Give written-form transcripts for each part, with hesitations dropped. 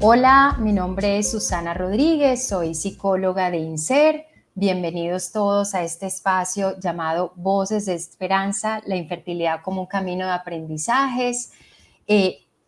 Hola, mi nombre es Susana Rodríguez, soy psicóloga de INSER. Bienvenidos todos a este espacio llamado Voces de Esperanza, la infertilidad como un camino de aprendizajes.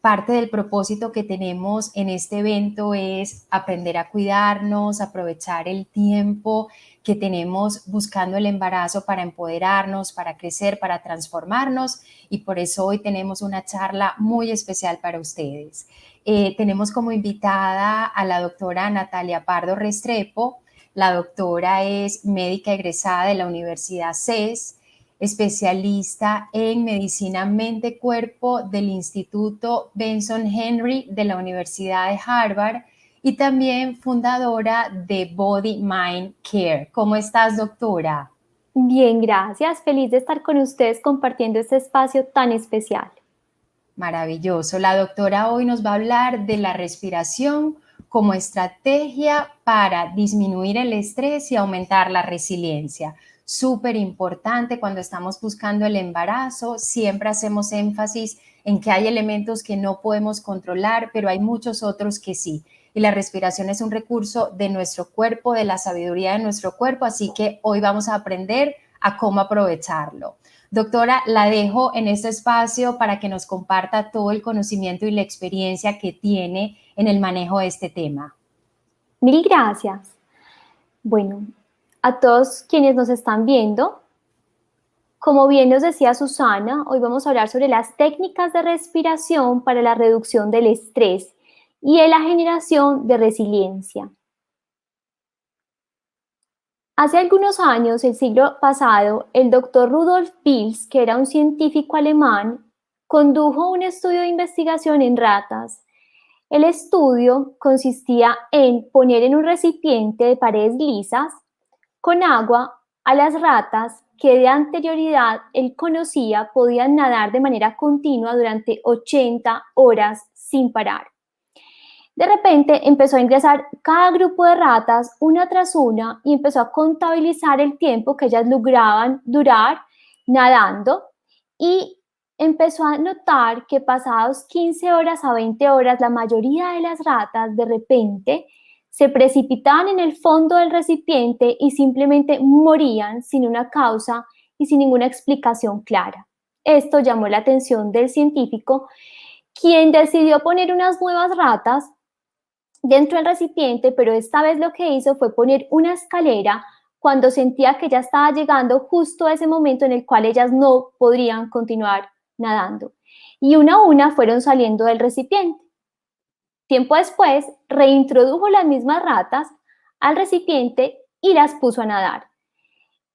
Parte del propósito que tenemos en este evento es aprender a cuidarnos, aprovechar el tiempo que tenemos buscando el embarazo para empoderarnos, para crecer, para transformarnos, y por eso hoy tenemos una charla muy especial para ustedes. Tenemos como invitada a la doctora Natalia Pardo Restrepo. La doctora es médica egresada de la Universidad CES, especialista en medicina mente-cuerpo del Instituto Benson Henry de la Universidad de Harvard y también fundadora de Body Mind Care. ¿Cómo estás, doctora? Bien, gracias. Feliz de estar con ustedes compartiendo este espacio tan especial. Maravilloso. La doctora hoy nos va a hablar de la respiración como estrategia para disminuir el estrés y aumentar la resiliencia. Súper importante cuando estamos buscando el embarazo, siempre hacemos énfasis en que hay elementos que no podemos controlar, pero hay muchos otros que sí. Y la respiración es un recurso de nuestro cuerpo, de la sabiduría de nuestro cuerpo, así que hoy vamos a aprender a cómo aprovecharlo. Doctora, la dejo en este espacio para que nos comparta todo el conocimiento y la experiencia que tiene en el manejo de este tema. Mil gracias. Bueno, a todos quienes nos están viendo, como bien nos decía Susana, hoy vamos a hablar sobre las técnicas de respiración para la reducción del estrés y de la generación de resiliencia. Hace algunos años, el siglo pasado, el doctor Rudolf Pilz, que era un científico alemán, condujo un estudio de investigación en ratas. El estudio consistía en poner en un recipiente de paredes lisas con agua a las ratas que de anterioridad él conocía podían nadar de manera continua durante 80 horas sin parar. De repente empezó a ingresar cada grupo de ratas una tras una y empezó a contabilizar el tiempo que ellas lograban durar nadando y empezó a notar que pasados 15 horas a 20 horas la mayoría de las ratas de repente se precipitaban en el fondo del recipiente y simplemente morían sin una causa y sin ninguna explicación clara. Esto llamó la atención del científico, quien decidió poner unas nuevas ratas dentro del recipiente, pero esta vez lo que hizo fue poner una escalera cuando sentía que ya estaba llegando justo a ese momento en el cual ellas no podrían continuar nadando. Y una a una fueron saliendo del recipiente. Tiempo después, reintrodujo las mismas ratas al recipiente y las puso a nadar.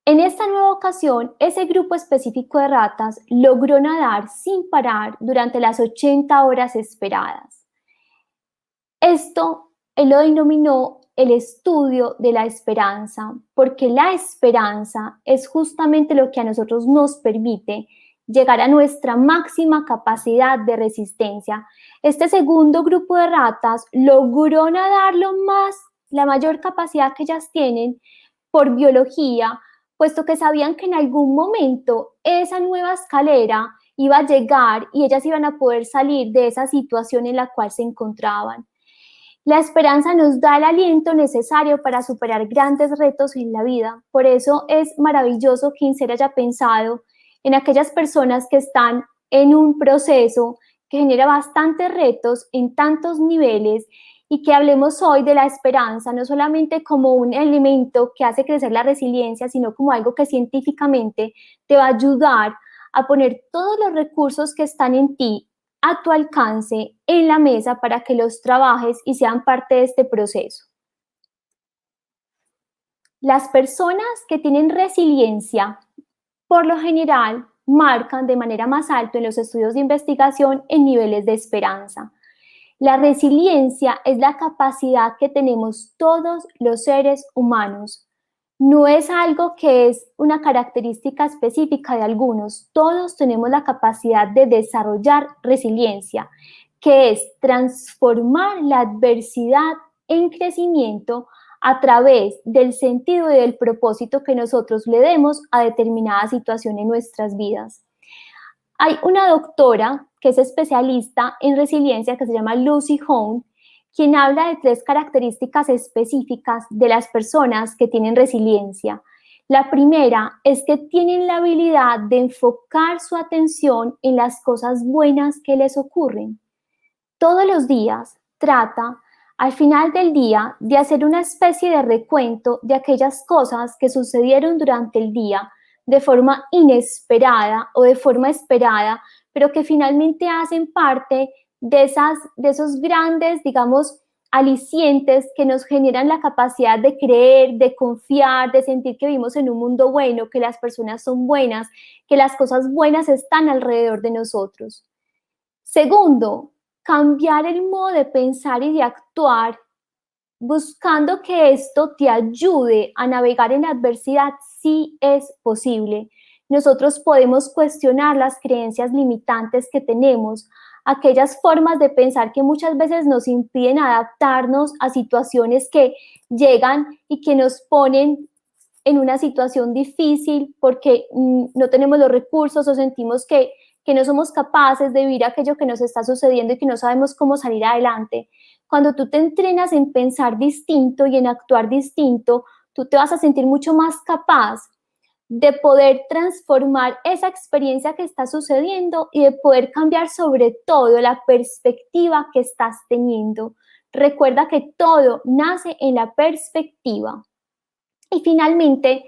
En esta nueva ocasión, ese grupo específico de ratas logró nadar sin parar durante las 80 horas esperadas. Esto él lo denominó el estudio de la esperanza, porque la esperanza es justamente lo que a nosotros nos permite llegar a nuestra máxima capacidad de resistencia. Este segundo grupo de ratas logró nadar la mayor capacidad que ellas tienen por biología, puesto que sabían que en algún momento esa nueva escalera iba a llegar y ellas iban a poder salir de esa situación en la cual se encontraban. La esperanza nos da el aliento necesario para superar grandes retos en la vida. Por eso es maravilloso que INSER haya pensado en aquellas personas que están en un proceso que genera bastantes retos en tantos niveles y que hablemos hoy de la esperanza, no solamente como un elemento que hace crecer la resiliencia, sino como algo que científicamente te va a ayudar a poner todos los recursos que están en ti a tu alcance en la mesa para que los trabajes y sean parte de este proceso. Las personas que tienen resiliencia, por lo general, marcan de manera más alta en los estudios de investigación en niveles de esperanza. La resiliencia es la capacidad que tenemos todos los seres humanos. No es algo que es una característica específica de algunos. Todos tenemos la capacidad de desarrollar resiliencia, que es transformar la adversidad en crecimiento a través del sentido y del propósito que nosotros le demos a determinada situación en nuestras vidas. Hay una doctora que es especialista en resiliencia que se llama Lucy Hone, quien habla de 3 características específicas de las personas que tienen resiliencia. La primera es que tienen la habilidad de enfocar su atención en las cosas buenas que les ocurren. Todos los días trata, al final del día, de hacer una especie de recuento de aquellas cosas que sucedieron durante el día de forma inesperada o de forma esperada, pero que finalmente hacen parte de esos grandes, digamos, alicientes que nos generan la capacidad de creer, de confiar, de sentir que vivimos en un mundo bueno, que las personas son buenas, que las cosas buenas están alrededor de nosotros. Segundo, cambiar el modo de pensar y de actuar, buscando que esto te ayude a navegar en la adversidad, sí es posible. Nosotros podemos cuestionar las creencias limitantes que tenemos, aquellas formas de pensar que muchas veces nos impiden adaptarnos a situaciones que llegan y que nos ponen en una situación difícil porque no tenemos los recursos o sentimos que no somos capaces de vivir aquello que nos está sucediendo y que no sabemos cómo salir adelante. Cuando tú te entrenas en pensar distinto y en actuar distinto, tú te vas a sentir mucho más capaz de poder transformar esa experiencia que está sucediendo y de poder cambiar sobre todo la perspectiva que estás teniendo. Recuerda que todo nace en la perspectiva. Y finalmente,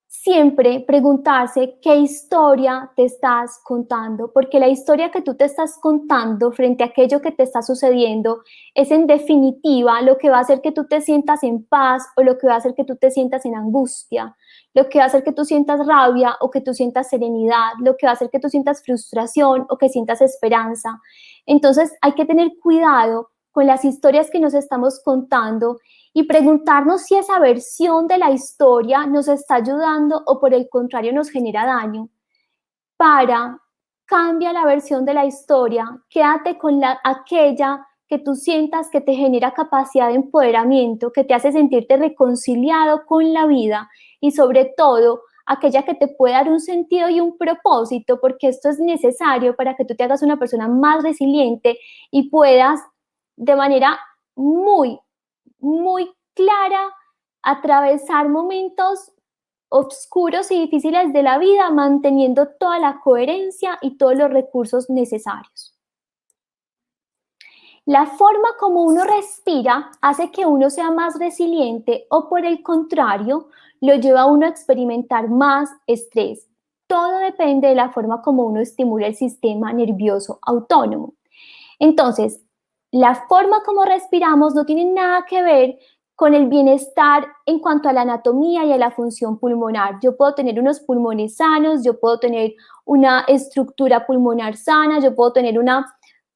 siempre preguntarse qué historia te estás contando, porque la historia que tú te estás contando frente a aquello que te está sucediendo es en definitiva lo que va a hacer que tú te sientas en paz o lo que va a hacer que tú te sientas en angustia, lo que va a hacer que tú sientas rabia o que tú sientas serenidad, lo que va a hacer que tú sientas frustración o que sientas esperanza. Entonces hay que tener cuidado con las historias que nos estamos contando y preguntarnos si esa versión de la historia nos está ayudando o por el contrario nos genera daño. Cambia la versión de la historia, quédate con aquella que tú sientas que te genera capacidad de empoderamiento, que te hace sentirte reconciliado con la vida y sobre todo aquella que te puede dar un sentido y un propósito, porque esto es necesario para que tú te hagas una persona más resiliente y puedas de manera muy clara atravesar momentos oscuros y difíciles de la vida, manteniendo toda la coherencia y todos los recursos necesarios. La forma como uno respira hace que uno sea más resiliente o por el contrario, lo lleva a uno a experimentar más estrés. Todo depende de la forma como uno estimula el sistema nervioso autónomo. Entonces, la forma como respiramos no tiene nada que ver con el bienestar en cuanto a la anatomía y a la función pulmonar. Yo puedo tener unos pulmones sanos, yo puedo tener una estructura pulmonar sana, yo puedo tener una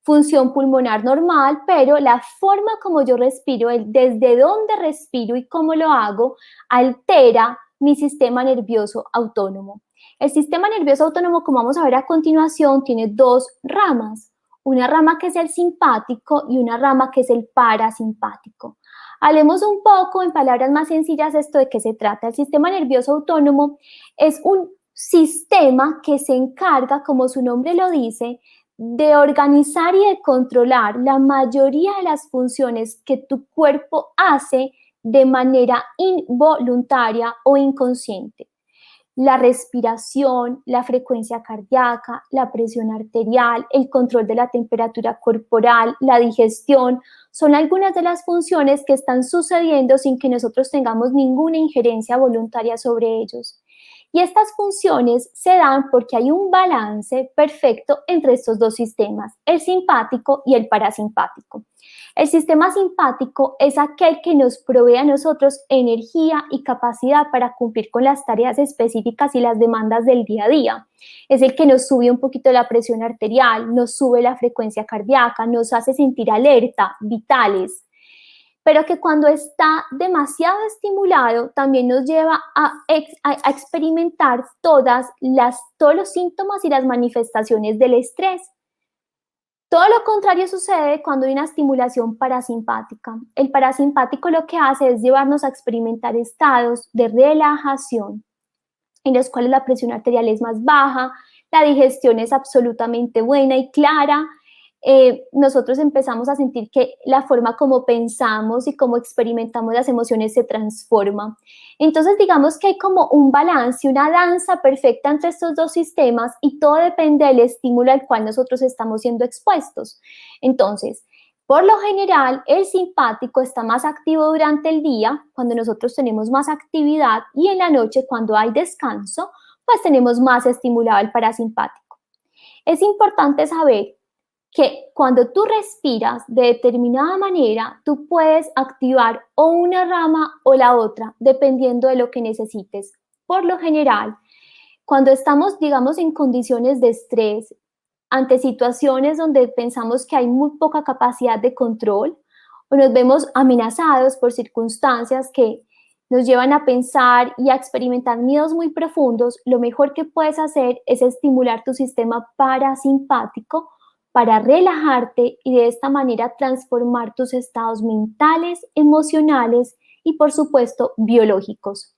función pulmonar normal, pero la forma como yo respiro, desde dónde respiro y cómo lo hago, altera mi sistema nervioso autónomo. El sistema nervioso autónomo, como vamos a ver a continuación, tiene 2 ramas. Una rama que es el simpático y una rama que es el parasimpático. Hablemos un poco, en palabras más sencillas, esto de qué se trata. El sistema nervioso autónomo es un sistema que se encarga, como su nombre lo dice, de organizar y de controlar la mayoría de las funciones que tu cuerpo hace de manera involuntaria o inconsciente. La respiración, la frecuencia cardíaca, la presión arterial, el control de la temperatura corporal, la digestión, son algunas de las funciones que están sucediendo sin que nosotros tengamos ninguna injerencia voluntaria sobre ellos. Y estas funciones se dan porque hay un balance perfecto entre estos 2 sistemas, el simpático y el parasimpático. El sistema simpático es aquel que nos provee a nosotros energía y capacidad para cumplir con las tareas específicas y las demandas del día a día. Es el que nos sube un poquito la presión arterial, nos sube la frecuencia cardíaca, nos hace sentir alerta, vitales, pero que cuando está demasiado estimulado también nos lleva a experimentar todos los síntomas y las manifestaciones del estrés. Todo lo contrario sucede cuando hay una estimulación parasimpática. El parasimpático lo que hace es llevarnos a experimentar estados de relajación, en los cuales la presión arterial es más baja, la digestión es absolutamente buena y clara, nosotros empezamos a sentir que la forma como pensamos y como experimentamos las emociones se transforma. Entonces, digamos que hay como un balance, una danza perfecta entre estos dos sistemas y todo depende del estímulo al cual nosotros estamos siendo expuestos. Entonces, por lo general, el simpático está más activo durante el día, cuando nosotros tenemos más actividad, y en la noche, cuando hay descanso, pues tenemos más estimulado el parasimpático. Es importante saber que cuando tú respiras de determinada manera, tú puedes activar o una rama o la otra, dependiendo de lo que necesites. Por lo general, cuando estamos, digamos, en condiciones de estrés, ante situaciones donde pensamos que hay muy poca capacidad de control o nos vemos amenazados por circunstancias que nos llevan a pensar y a experimentar miedos muy profundos, lo mejor que puedes hacer es estimular tu sistema parasimpático para relajarte y de esta manera transformar tus estados mentales, emocionales y, por supuesto, biológicos.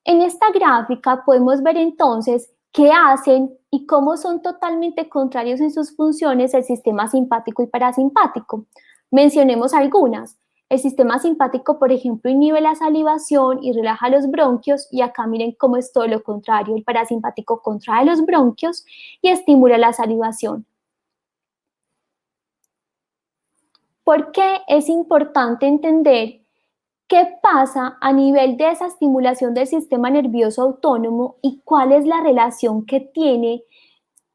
En esta gráfica podemos ver entonces qué hacen y cómo son totalmente contrarios en sus funciones el sistema simpático y parasimpático. Mencionemos algunas. El sistema simpático, por ejemplo, inhibe la salivación y relaja los bronquios, y acá miren cómo es todo lo contrario. El parasimpático contrae los bronquios y estimula la salivación. ¿Por qué es importante entender qué pasa a nivel de esa estimulación del sistema nervioso autónomo y cuál es la relación que tiene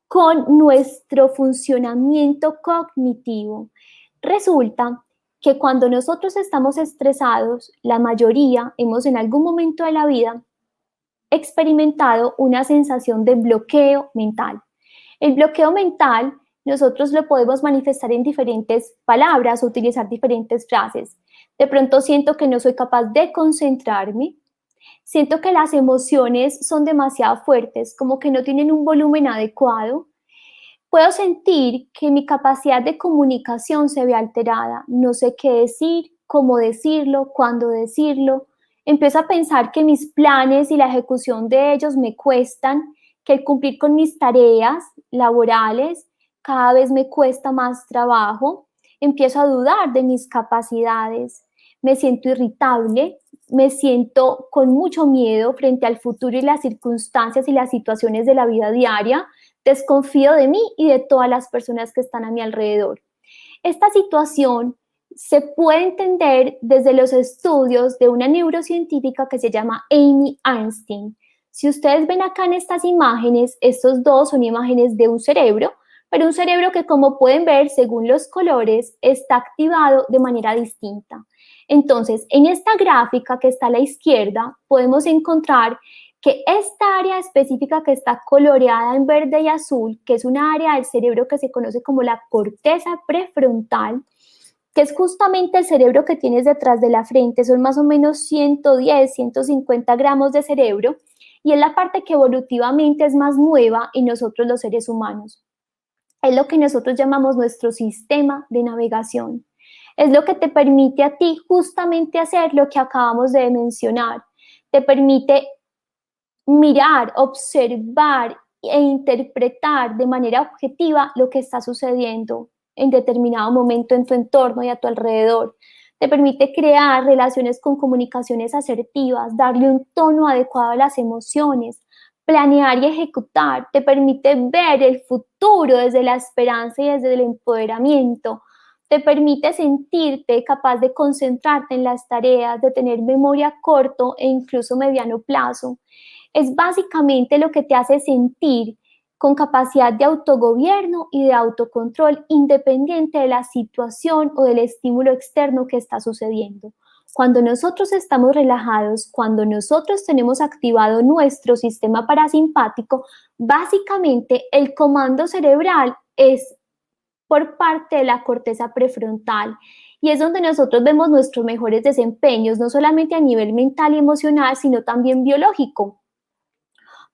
con nuestro funcionamiento cognitivo? Resulta que cuando nosotros estamos estresados, la mayoría hemos en algún momento de la vida experimentado una sensación de bloqueo mental. El bloqueo mental nosotros lo podemos manifestar en diferentes palabras, utilizar diferentes frases. De pronto siento que no soy capaz de concentrarme, siento que las emociones son demasiado fuertes, como que no tienen un volumen adecuado. Puedo sentir que mi capacidad de comunicación se ve alterada, no sé qué decir, cómo decirlo, cuándo decirlo. Empiezo a pensar que mis planes y la ejecución de ellos me cuestan, que el cumplir con mis tareas laborales cada vez me cuesta más trabajo. Empiezo a dudar de mis capacidades, me siento irritable, me siento con mucho miedo frente al futuro y las circunstancias y las situaciones de la vida diaria. Desconfío de mí y de todas las personas que están a mi alrededor. Esta situación se puede entender desde los estudios de una neurocientífica que se llama Amy Einstein. Si ustedes ven acá en estas imágenes, estos dos son imágenes de un cerebro, pero un cerebro que, como pueden ver, según los colores, está activado de manera distinta. Entonces, en esta gráfica que está a la izquierda, podemos encontrar que esta área específica que está coloreada en verde y azul, que es una área del cerebro que se conoce como la corteza prefrontal, que es justamente el cerebro que tienes detrás de la frente, son más o menos 110, 150 gramos de cerebro, y es la parte que evolutivamente es más nueva en nosotros los seres humanos. Es lo que nosotros llamamos nuestro sistema de navegación. Es lo que te permite a ti justamente hacer lo que acabamos de mencionar. Te permite mirar, observar e interpretar de manera objetiva lo que está sucediendo en determinado momento en tu entorno y a tu alrededor. Te permite crear relaciones con comunicaciones asertivas, darle un tono adecuado a las emociones, planear y ejecutar. Te permite ver el futuro desde la esperanza y desde el empoderamiento. Te permite sentirte capaz de concentrarte en las tareas, de tener memoria a corto e incluso mediano plazo. Es básicamente lo que te hace sentir con capacidad de autogobierno y de autocontrol independiente de la situación o del estímulo externo que está sucediendo. Cuando nosotros estamos relajados, cuando nosotros tenemos activado nuestro sistema parasimpático, básicamente el comando cerebral es por parte de la corteza prefrontal, y es donde nosotros vemos nuestros mejores desempeños, no solamente a nivel mental y emocional, sino también biológico,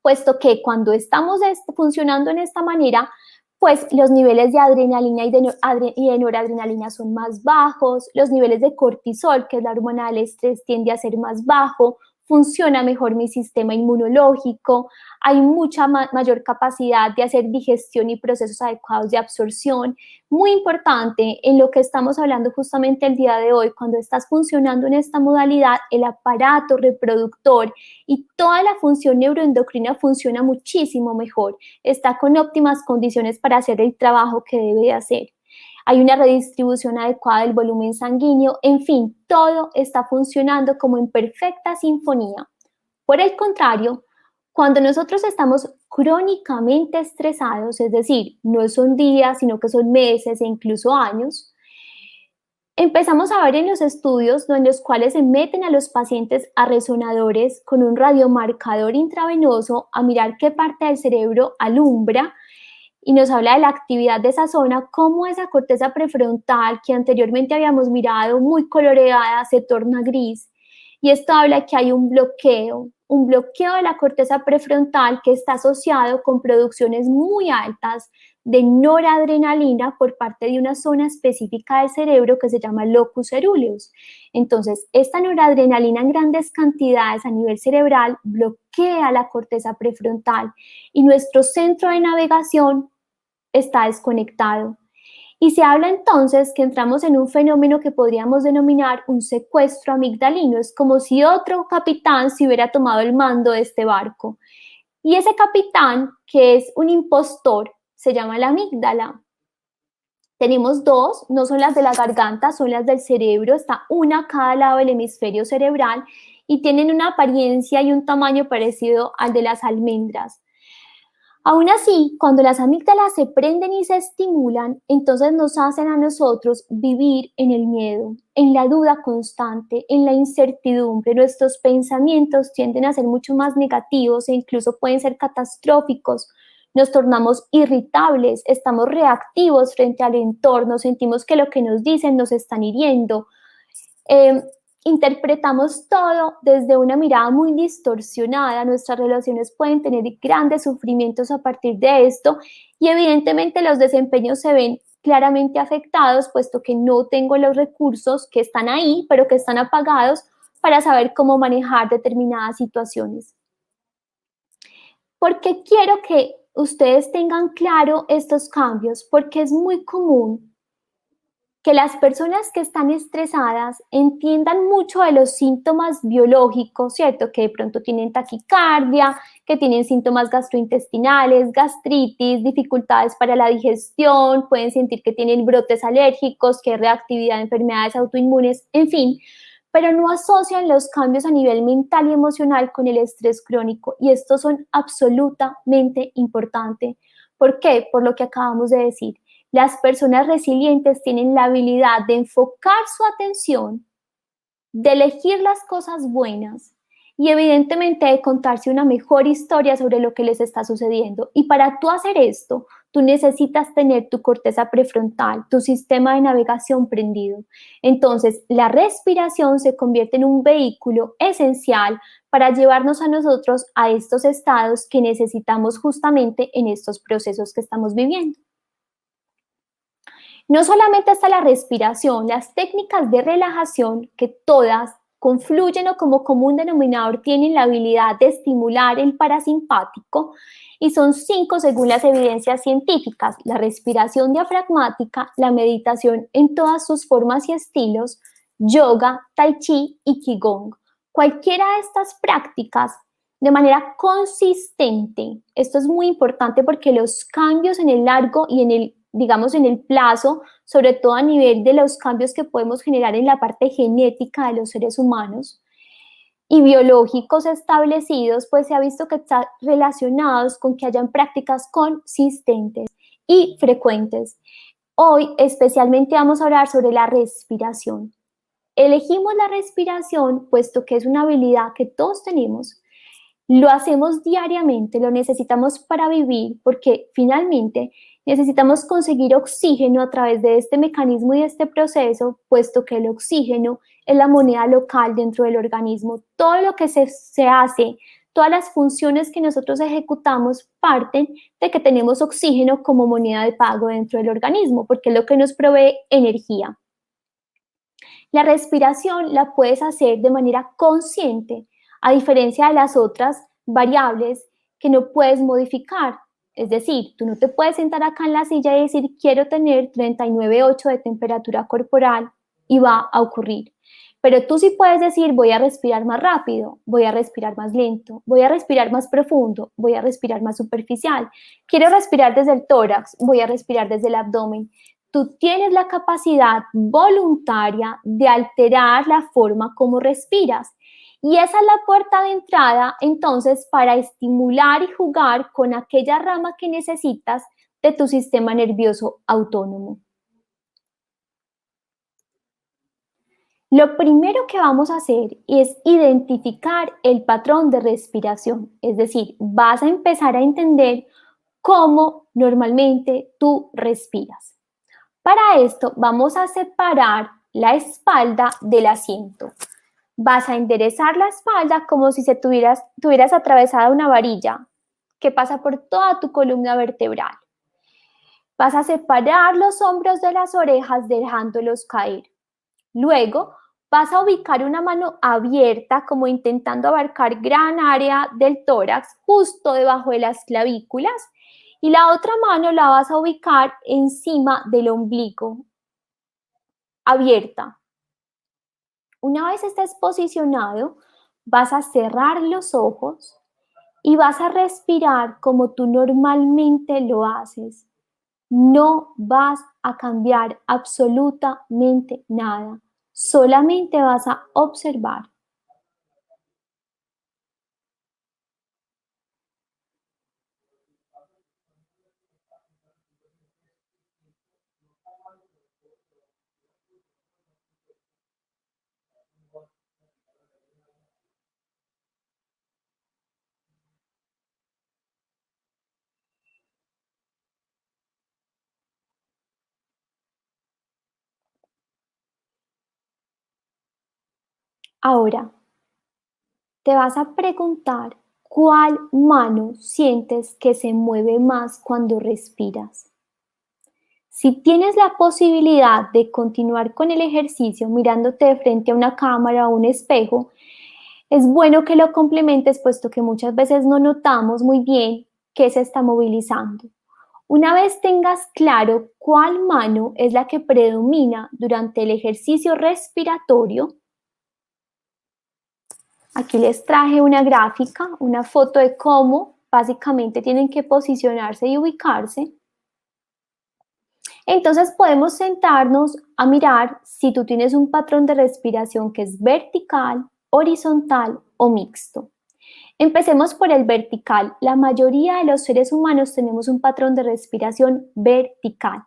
puesto que cuando estamos funcionando en esta manera, pues los niveles de adrenalina y de noradrenalina son más bajos, los niveles de cortisol, que es la hormona del estrés, tiende a ser más bajo, funciona mejor mi sistema inmunológico, hay mucha mayor capacidad de hacer digestión y procesos adecuados de absorción. Muy importante en lo que estamos hablando justamente el día de hoy, cuando estás funcionando en esta modalidad, el aparato reproductor y toda la función neuroendocrina funciona muchísimo mejor, está con óptimas condiciones para hacer el trabajo que debe de hacer. Hay una redistribución adecuada del volumen sanguíneo, en fin, todo está funcionando como en perfecta sinfonía. Por el contrario, cuando nosotros estamos crónicamente estresados, es decir, no son días, sino que son meses e incluso años, empezamos a ver en los estudios en los cuales se meten a los pacientes a resonadores con un radiomarcador intravenoso a mirar qué parte del cerebro alumbra y nos habla de la actividad de esa zona, cómo esa corteza prefrontal que anteriormente habíamos mirado muy coloreada se torna gris. Y esto habla de que hay un bloqueo de la corteza prefrontal que está asociado con producciones muy altas de noradrenalina por parte de una zona específica del cerebro que se llama locus coeruleus. Entonces, esta noradrenalina en grandes cantidades a nivel cerebral bloquea la corteza prefrontal y nuestro centro de navegación está desconectado. Y se habla entonces que entramos en un fenómeno que podríamos denominar un secuestro amigdalino. Es como si otro capitán se hubiera tomado el mando de este barco. Y ese capitán, que es un impostor, se llama la amígdala. Tenemos dos, no son las de la garganta, son las del cerebro. Está una a cada lado del hemisferio cerebral y tienen una apariencia y un tamaño parecido al de las almendras. Aún así, cuando las amígdalas se prenden y se estimulan, entonces nos hacen a nosotros vivir en el miedo, en la duda constante, en la incertidumbre. Nuestros pensamientos tienden a ser mucho más negativos e incluso pueden ser catastróficos. Nos tornamos irritables, estamos reactivos frente al entorno, sentimos que lo que nos dicen nos están hiriendo. Interpretamos todo desde una mirada muy distorsionada, nuestras relaciones pueden tener grandes sufrimientos a partir de esto y evidentemente los desempeños se ven claramente afectados puesto que no tengo los recursos que están ahí pero que están apagados para saber cómo manejar determinadas situaciones. ¿Por qué quiero que ustedes tengan claro estos cambios? Porque es muy común que las personas que están estresadas entiendan mucho de los síntomas biológicos, ¿cierto? Que de pronto tienen taquicardia, que tienen síntomas gastrointestinales, gastritis, dificultades para la digestión, pueden sentir que tienen brotes alérgicos, que hay reactividad a enfermedades autoinmunes, en fin, pero no asocian los cambios a nivel mental y emocional con el estrés crónico y estos son absolutamente importantes. ¿Por qué? Por lo que acabamos de decir. Las personas resilientes tienen la habilidad de enfocar su atención, de elegir las cosas buenas y evidentemente de contarse una mejor historia sobre lo que les está sucediendo. Y para tú hacer esto, tú necesitas tener tu corteza prefrontal, tu sistema de navegación prendido. Entonces, la respiración se convierte en un vehículo esencial para llevarnos a nosotros a estos estados que necesitamos justamente en estos procesos que estamos viviendo. No solamente está la respiración, las técnicas de relajación que todas confluyen o como común denominador tienen la habilidad de estimular el parasimpático y son 5 según las evidencias científicas: la respiración diafragmática, la meditación en todas sus formas y estilos, yoga, tai chi y qigong. Cualquiera de estas prácticas de manera consistente, esto es muy importante porque los cambios en el largo y en el plazo, sobre todo a nivel de los cambios que podemos generar en la parte genética de los seres humanos y biológicos establecidos, pues se ha visto que están relacionados con que hayan prácticas consistentes y frecuentes. Hoy especialmente vamos a hablar sobre la respiración. Elegimos la respiración puesto que es una habilidad que todos tenemos. Lo hacemos diariamente, lo necesitamos para vivir porque finalmente necesitamos conseguir oxígeno a través de este mecanismo y de este proceso, puesto que el oxígeno es la moneda local dentro del organismo. Todo lo que se hace, todas las funciones que nosotros ejecutamos parten de que tenemos oxígeno como moneda de pago dentro del organismo, porque es lo que nos provee energía. La respiración la puedes hacer de manera consciente a diferencia de las otras variables que no puedes modificar. Es decir, tú no te puedes sentar acá en la silla y decir quiero tener 39,8 de temperatura corporal y va a ocurrir. Pero tú sí puedes decir voy a respirar más rápido, voy a respirar más lento, voy a respirar más profundo, voy a respirar más superficial. Quiero respirar desde el tórax, voy a respirar desde el abdomen. Tú tienes la capacidad voluntaria de alterar la forma como respiras. Y esa es la puerta de entrada, entonces, para estimular y jugar con aquella rama que necesitas de tu sistema nervioso autónomo. Lo primero que vamos a hacer es identificar el patrón de respiración, es decir, vas a empezar a entender cómo normalmente tú respiras. Para esto vamos a separar la espalda del asiento. Vas a enderezar la espalda como si tuvieras atravesada una varilla que pasa por toda tu columna vertebral. Vas a separar los hombros de las orejas dejándolos caer. Luego vas a ubicar una mano abierta como intentando abarcar gran área del tórax justo debajo de las clavículas y la otra mano la vas a ubicar encima del ombligo, abierta. Una vez estés posicionado, vas a cerrar los ojos y vas a respirar como tú normalmente lo haces. No vas a cambiar absolutamente nada. Solamente vas a observar. Ahora, te vas a preguntar cuál mano sientes que se mueve más cuando respiras. Si tienes la posibilidad de continuar con el ejercicio mirándote de frente a una cámara o un espejo, es bueno que lo complementes puesto que muchas veces no notamos muy bien qué se está movilizando. Una vez tengas claro cuál mano es la que predomina durante el ejercicio respiratorio, aquí les traje una gráfica, una foto de cómo básicamente tienen que posicionarse y ubicarse. Entonces podemos sentarnos a mirar si tú tienes un patrón de respiración que es vertical, horizontal o mixto. Empecemos por el vertical. La mayoría de los seres humanos tenemos un patrón de respiración vertical.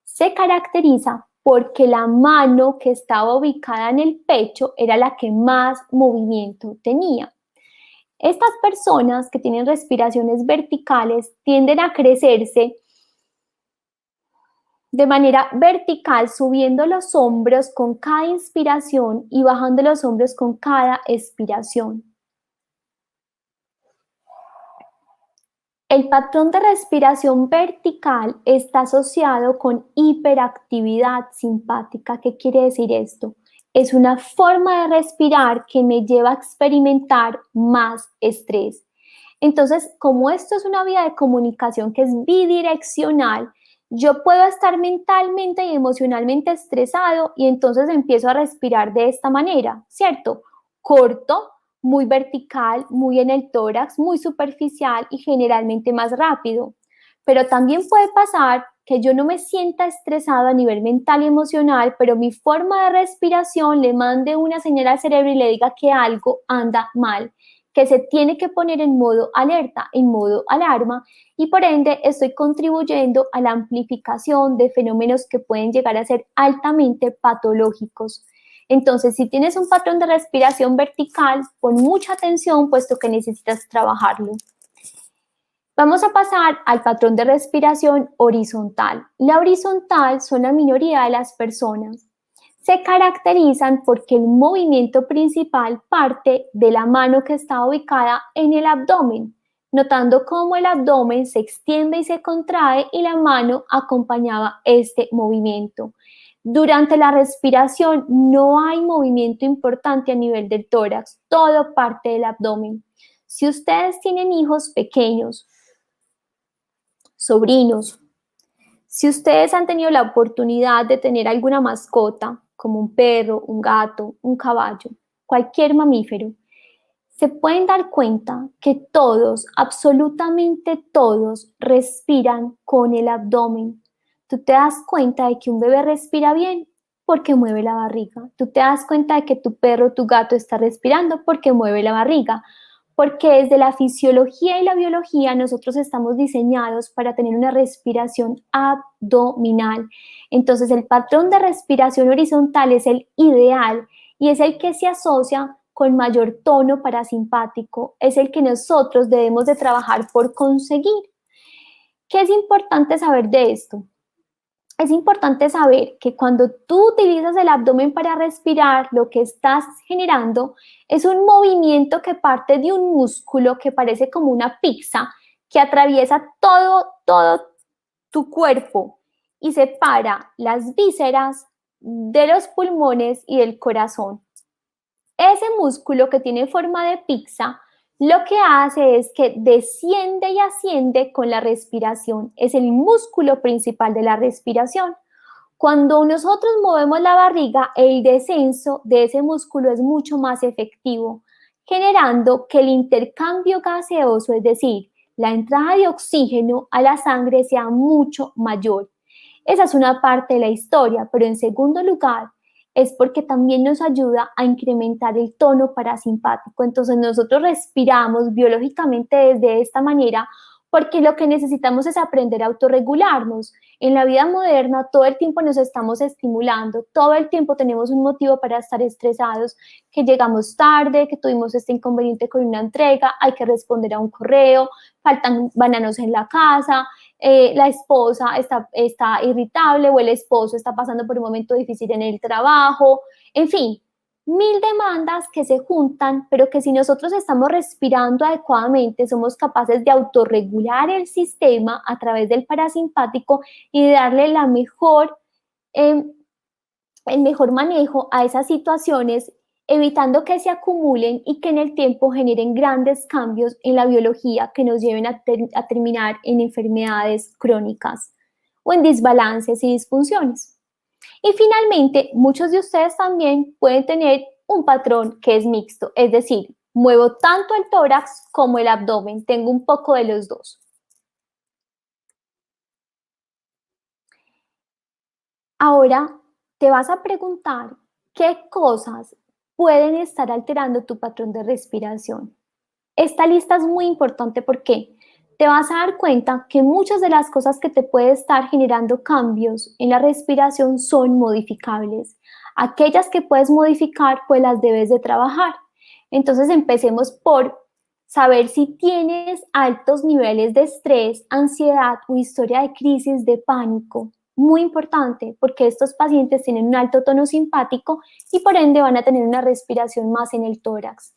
Se caracteriza porque la mano que estaba ubicada en el pecho era la que más movimiento tenía. Estas personas que tienen respiraciones verticales tienden a crecerse de manera vertical, subiendo los hombros con cada inspiración y bajando los hombros con cada expiración. El patrón de respiración vertical está asociado con hiperactividad simpática. ¿Qué quiere decir esto? Es una forma de respirar que me lleva a experimentar más estrés. Entonces, como esto es una vía de comunicación que es bidireccional, yo puedo estar mentalmente y emocionalmente estresado y entonces empiezo a respirar de esta manera, ¿cierto? Corto, muy vertical, muy en el tórax, muy superficial y generalmente más rápido. Pero también puede pasar que yo no me sienta estresado a nivel mental y emocional, pero mi forma de respiración le mande una señal al cerebro y le diga que algo anda mal, que se tiene que poner en modo alerta, en modo alarma, y por ende estoy contribuyendo a la amplificación de fenómenos que pueden llegar a ser altamente patológicos. Entonces, si tienes un patrón de respiración vertical, pon mucha atención puesto que necesitas trabajarlo. Vamos a pasar al patrón de respiración horizontal. La horizontal son la minoría de las personas. Se caracterizan porque el movimiento principal parte de la mano que está ubicada en el abdomen, notando cómo el abdomen se extiende y se contrae y la mano acompañaba este movimiento. Durante la respiración no hay movimiento importante a nivel del tórax, todo parte del abdomen. Si ustedes tienen hijos pequeños, sobrinos, si ustedes han tenido la oportunidad de tener alguna mascota, como un perro, un gato, un caballo, cualquier mamífero, se pueden dar cuenta que todos, absolutamente todos, respiran con el abdomen. Tú te das cuenta de que un bebé respira bien porque mueve la barriga. Tú te das cuenta de que tu perro, tu gato está respirando porque mueve la barriga. Porque desde la fisiología y la biología nosotros estamos diseñados para tener una respiración abdominal. Entonces el patrón de respiración horizontal es el ideal y es el que se asocia con mayor tono parasimpático, es el que nosotros debemos de trabajar por conseguir. ¿Qué es importante saber de esto? Es importante saber que cuando tú utilizas el abdomen para respirar, lo que estás generando es un movimiento que parte de un músculo que parece como una pizza, que atraviesa todo tu cuerpo y separa las vísceras de los pulmones y del corazón. Ese músculo que tiene forma de pizza lo que hace es que desciende y asciende con la respiración. Es el músculo principal de la respiración. Cuando nosotros movemos la barriga, el descenso de ese músculo es mucho más efectivo, generando que el intercambio gaseoso, es decir, la entrada de oxígeno a la sangre sea mucho mayor. Esa es una parte de la historia, pero en segundo lugar, es porque también nos ayuda a incrementar el tono parasimpático. Entonces nosotros respiramos biológicamente desde esta manera porque lo que necesitamos es aprender a autorregularnos. En la vida moderna todo el tiempo nos estamos estimulando, todo el tiempo tenemos un motivo para estar estresados, que llegamos tarde, que tuvimos este inconveniente con una entrega, hay que responder a un correo, faltan bananos en la casa, la esposa está irritable o el esposo está pasando por un momento difícil en el trabajo, en fin, mil demandas que se juntan, pero que si nosotros estamos respirando adecuadamente, somos capaces de autorregular el sistema a través del parasimpático y de darle el mejor manejo a esas situaciones, evitando que se acumulen y que en el tiempo generen grandes cambios en la biología que nos lleven a terminar en enfermedades crónicas o en desbalances y disfunciones. Y finalmente, muchos de ustedes también pueden tener un patrón que es mixto, es decir, muevo tanto el tórax como el abdomen, tengo un poco de los dos. Ahora te vas a preguntar qué cosas pueden estar alterando tu patrón de respiración. Esta lista es muy importante porque te vas a dar cuenta que muchas de las cosas que te puede estar generando cambios en la respiración son modificables. Aquellas que puedes modificar, pues las debes de trabajar. Entonces empecemos por saber si tienes altos niveles de estrés, ansiedad o historia de crisis de pánico. Muy importante porque estos pacientes tienen un alto tono simpático y por ende van a tener una respiración más en el tórax.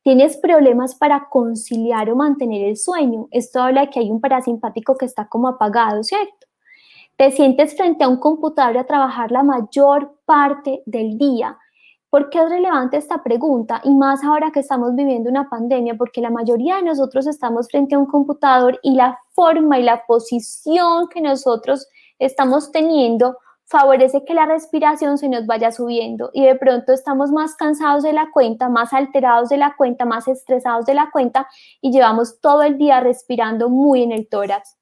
Tienes problemas para conciliar o mantener el sueño. Esto habla de que hay un parasimpático que está como apagado, ¿cierto? Te sientes frente a un computador a trabajar la mayor parte del día. ¿Por qué es relevante esta pregunta? Y más ahora que estamos viviendo una pandemia, porque la mayoría de nosotros estamos frente a un computador y la forma y la posición que nosotros estamos teniendo favorece que la respiración se nos vaya subiendo y de pronto estamos más cansados de la cuenta, más alterados de la cuenta, más estresados de la cuenta y llevamos todo el día respirando muy en el tórax.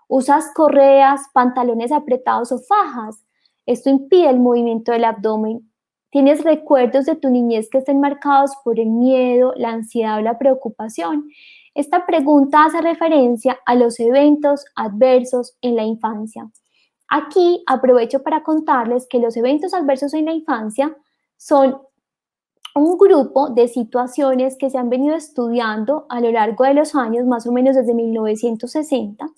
Usas correas, pantalones apretados o fajas. Esto impide el movimiento del abdomen. ¿Tienes recuerdos de tu niñez que estén marcados por el miedo, la ansiedad o la preocupación? Esta pregunta hace referencia a los eventos adversos en la infancia. Aquí aprovecho para contarles que los eventos adversos en la infancia son un grupo de situaciones que se han venido estudiando a lo largo de los años, más o menos desde 1960,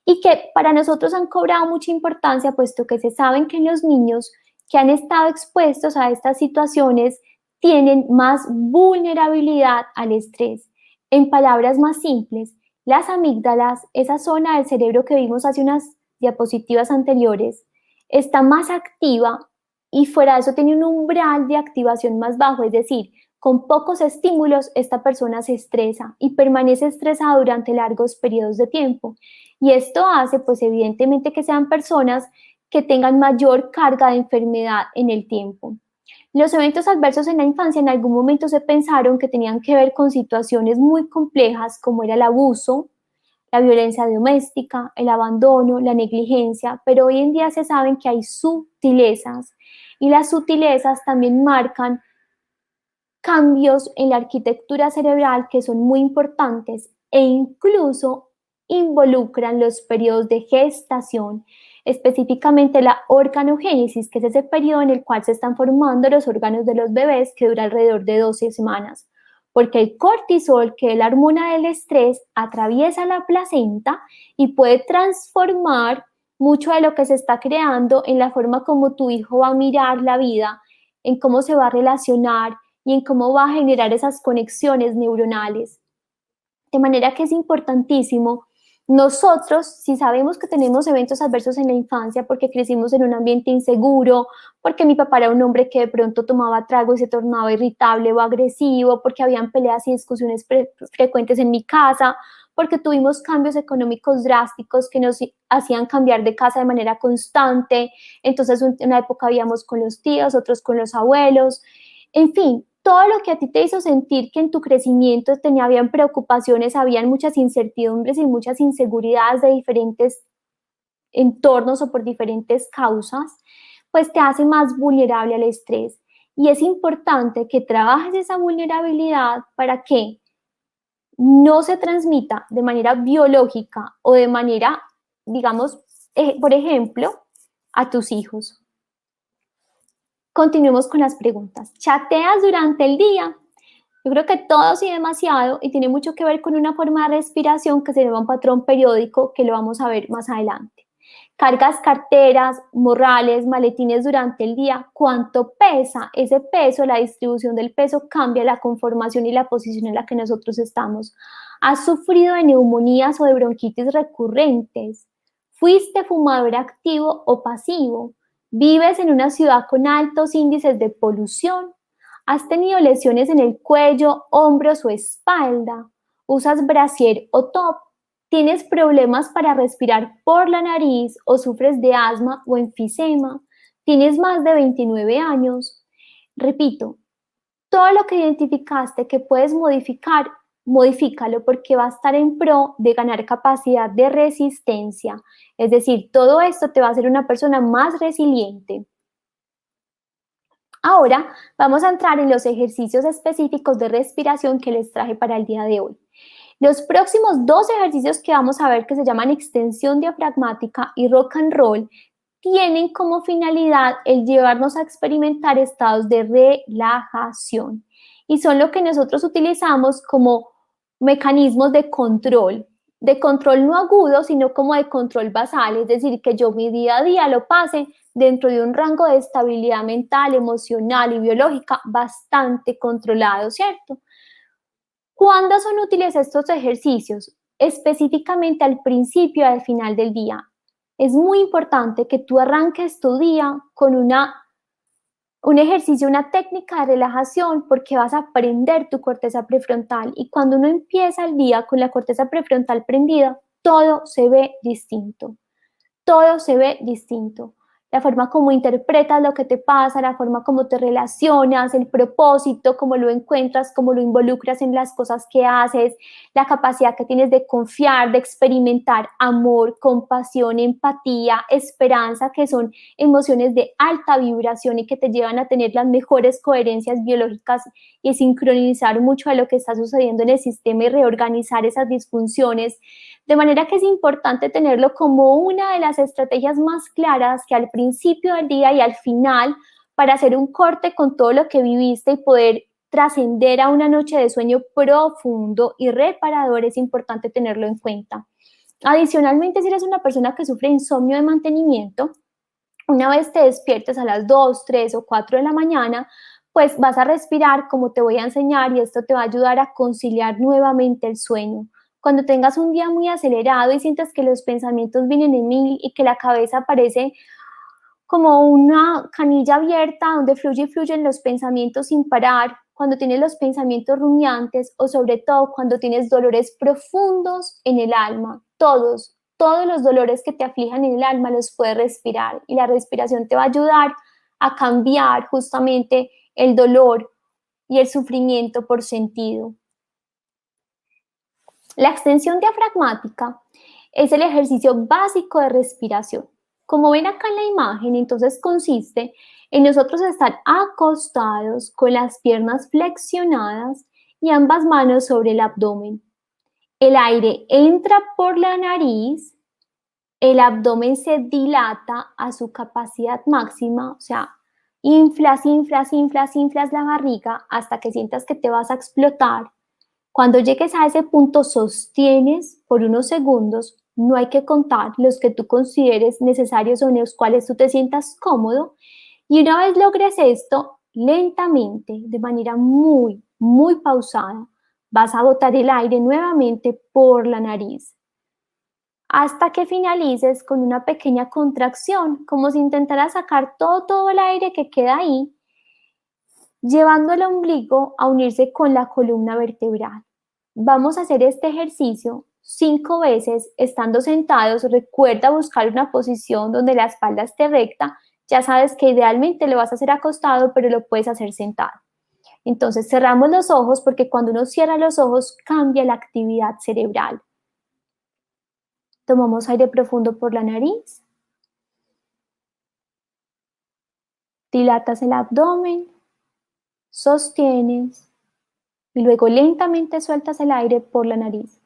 y que para nosotros han cobrado mucha importancia, puesto que se saben que los niños que han estado expuestos a estas situaciones tienen más vulnerabilidad al estrés. En palabras más simples, las amígdalas, esa zona del cerebro que vimos hace unas diapositivas anteriores, está más activa y fuera de eso tiene un umbral de activación más bajo, es decir, con pocos estímulos esta persona se estresa y permanece estresada durante largos periodos de tiempo. Y esto hace, pues evidentemente, que sean personas que tengan mayor carga de enfermedad en el tiempo. Los eventos adversos en la infancia en algún momento se pensaron que tenían que ver con situaciones muy complejas como era el abuso, la violencia doméstica, el abandono, la negligencia, pero hoy en día se saben que hay sutilezas y las sutilezas también marcan cambios en la arquitectura cerebral que son muy importantes e incluso involucran los periodos de gestación, específicamente la organogénesis, que es ese periodo en el cual se están formando los órganos de los bebés que dura alrededor de 12 semanas, porque el cortisol, que es la hormona del estrés, atraviesa la placenta y puede transformar mucho de lo que se está creando en la forma como tu hijo va a mirar la vida, en cómo se va a relacionar y en cómo va a generar esas conexiones neuronales. De manera que es importantísimo nosotros, si sabemos que tenemos eventos adversos en la infancia porque crecimos en un ambiente inseguro, porque mi papá era un hombre que de pronto tomaba trago y se tornaba irritable o agresivo, porque habían peleas y discusiones frecuentes en mi casa, porque tuvimos cambios económicos drásticos que nos hacían cambiar de casa de manera constante, entonces en una época vivíamos con los tíos, otros con los abuelos, en fin, todo lo que a ti te hizo sentir que en tu crecimiento habían preocupaciones, habían muchas incertidumbres y muchas inseguridades de diferentes entornos o por diferentes causas, pues te hace más vulnerable al estrés. Y es importante que trabajes esa vulnerabilidad para que no se transmita de manera biológica o de manera, digamos, por ejemplo, a tus hijos. Continuemos con las preguntas. ¿Chateas durante el día? Yo creo que todos y demasiado, y tiene mucho que ver con una forma de respiración que se llama un patrón periódico, que lo vamos a ver más adelante. Cargas carteras, morrales, maletines durante el día. ¿Cuánto pesa? Ese peso, la distribución del peso cambia la conformación y la posición en la que nosotros estamos. ¿Has sufrido de neumonías o de bronquitis recurrentes? ¿Fuiste fumador activo o pasivo? ¿Vives en una ciudad con altos índices de polución? ¿Has tenido lesiones en el cuello, hombros o espalda? ¿Usas brasier o top? ¿Tienes problemas para respirar por la nariz o sufres de asma o enfisema? ¿Tienes más de 29 años? Repito, todo lo que identificaste que puedes modificar, modifícalo porque va a estar en pro de ganar capacidad de resistencia. Es decir, todo esto te va a hacer una persona más resiliente. Ahora vamos a entrar en los ejercicios específicos de respiración que les traje para el día de hoy. Los próximos dos ejercicios que vamos a ver, que se llaman extensión diafragmática y rock and roll, tienen como finalidad el llevarnos a experimentar estados de relajación y son lo que nosotros utilizamos como mecanismos de control no agudo, sino como de control basal, es decir, que yo mi día a día lo pase dentro de un rango de estabilidad mental, emocional y biológica bastante controlado, ¿cierto? ¿Cuándo son útiles estos ejercicios? Específicamente al principio y al final del día. Es muy importante que tú arranques tu día con un ejercicio, una técnica de relajación, porque vas a aprender tu corteza prefrontal y cuando uno empieza el día con la corteza prefrontal prendida, todo se ve distinto. Todo se ve distinto. La forma como interpretas lo que te pasa, la forma como te relacionas, el propósito, cómo lo encuentras, cómo lo involucras en las cosas que haces, la capacidad que tienes de confiar, de experimentar amor, compasión, empatía, esperanza, que son emociones de alta vibración y que te llevan a tener las mejores coherencias biológicas y sincronizar mucho de lo que está sucediendo en el sistema y reorganizar esas disfunciones. De manera que es importante tenerlo como una de las estrategias más claras que al principio del día y al final para hacer un corte con todo lo que viviste y poder trascender a una noche de sueño profundo y reparador, es importante tenerlo en cuenta. Adicionalmente, si eres una persona que sufre insomnio de mantenimiento, una vez te despiertes a las 2, 3 o 4 de la mañana, pues vas a respirar como te voy a enseñar y esto te va a ayudar a conciliar nuevamente el sueño. Cuando tengas un día muy acelerado y sientas que los pensamientos vienen en mil y que la cabeza parece como una canilla abierta donde fluyen los pensamientos sin parar, cuando tienes los pensamientos rumiantes o sobre todo cuando tienes dolores profundos en el alma. Todos los dolores que te aflijan en el alma los puedes respirar y la respiración te va a ayudar a cambiar justamente el dolor y el sufrimiento por sentido. La extensión diafragmática es el ejercicio básico de respiración. Como ven acá en la imagen, entonces consiste en nosotros estar acostados con las piernas flexionadas y ambas manos sobre el abdomen. El aire entra por la nariz, el abdomen se dilata a su capacidad máxima, o sea, inflas la barriga hasta que sientas que te vas a explotar. Cuando llegues a ese punto, sostienes por unos segundos, no hay que contar los que tú consideres necesarios o en los cuales tú te sientas cómodo. Y una vez logres esto, lentamente, de manera muy pausada, vas a botar el aire nuevamente por la nariz hasta que finalices con una pequeña contracción, como si intentaras sacar todo el aire que queda ahí, llevando el ombligo a unirse con la columna vertebral. Vamos a hacer este ejercicio 5 veces estando sentados. Recuerda buscar una posición donde la espalda esté recta. Ya sabes que idealmente lo vas a hacer acostado, pero lo puedes hacer sentado. Entonces cerramos los ojos porque cuando uno cierra los ojos cambia la actividad cerebral. Tomamos aire profundo por la nariz. Dilatas el abdomen. Sostienes. Y luego lentamente sueltas el aire por la nariz.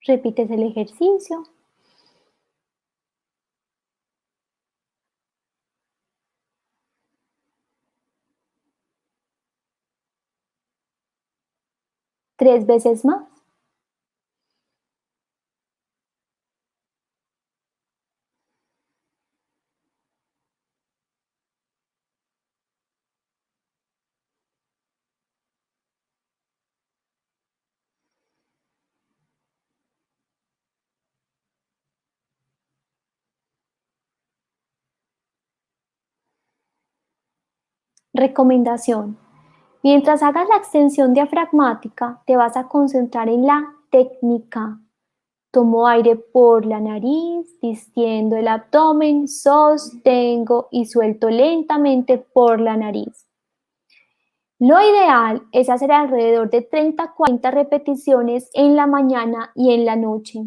Repites el ejercicio. Tres veces más. Recomendación. Mientras hagas la extensión diafragmática, te vas a concentrar en la técnica. Tomo aire por la nariz, distiendo el abdomen, sostengo y suelto lentamente por la nariz. Lo ideal es hacer alrededor de 30 a 40 repeticiones en la mañana y en la noche.